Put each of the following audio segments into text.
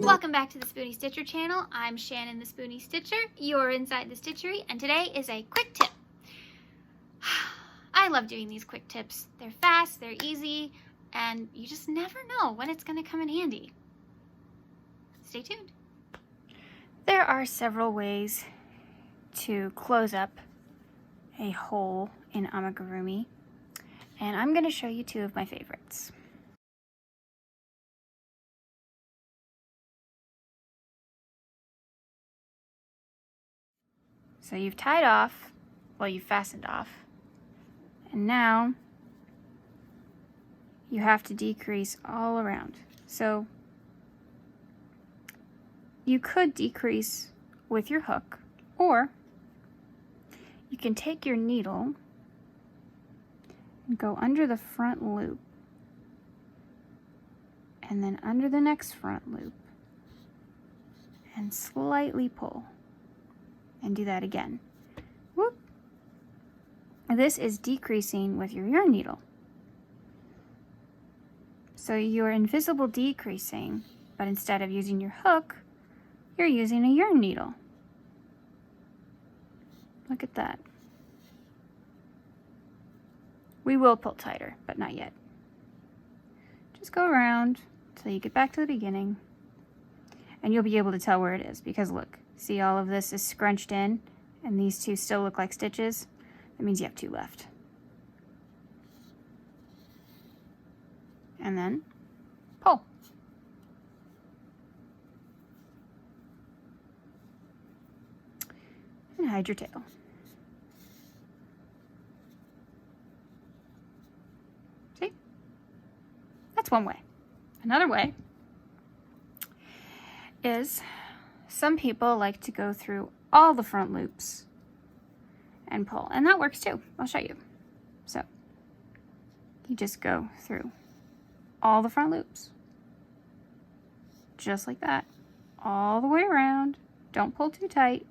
Welcome back to the Spoonie Stitcher channel. I'm Shannon the Spoonie Stitcher. You're inside the stitchery, and today is a quick tip. I love doing these quick tips. They're fast, they're easy, and you just never know when it's going to come in handy. Stay tuned. There are several ways to close up a hole in Amigurumi, and I'm going to show you two of my favorites. So you've tied off, well, you've fastened off, and now you have to decrease all around. So you could decrease with your hook, or you can take your needle and go under the front loop, and then under the next front loop, and slightly pull. And do that again. Whoop. This is decreasing with your yarn needle. So you're invisible decreasing, but instead of using your hook, you're using a yarn needle. Look at that. We will pull tighter, but not yet. Just go around until you get back to the beginning, and you'll be able to tell where it is, because look. See, all of this is scrunched in, and these two still look like stitches. That means you have two left. And then pull. And hide your tail. See? That's one way. Another way is some people like to go through all the front loops and pull, and that works too. I'll show you. So you just go through all the front loops, just like that, all the way around. Don't pull too tight.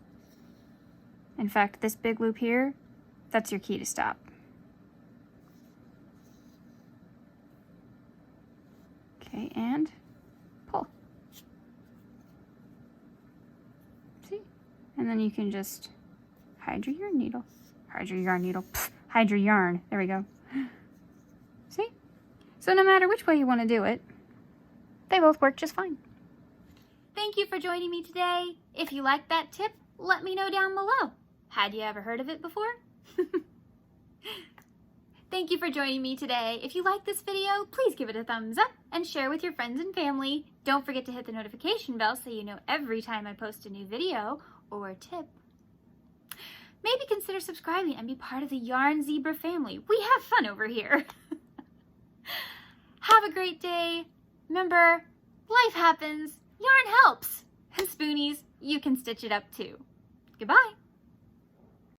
In fact, this big loop here, that's your key to stop. Okay, and pull. And then you can just hide your yarn needle. Hide your yarn needle. Pfft, hide your yarn. There we go. See? So no matter which way you want to do it, they both work just fine. Thank you for joining me today. If you liked that tip, let me know down below. Had you ever heard of it before? Thank you for joining me today. If you like this video, please give it a thumbs up and share with your friends and family. Don't forget to hit the notification bell so you know every time I post a new video or tip. Maybe consider subscribing and be part of the Yarn Zebra family. We have fun over here. Have a great day. Remember, life happens, yarn helps. And Spoonies, you can stitch it up too. Goodbye.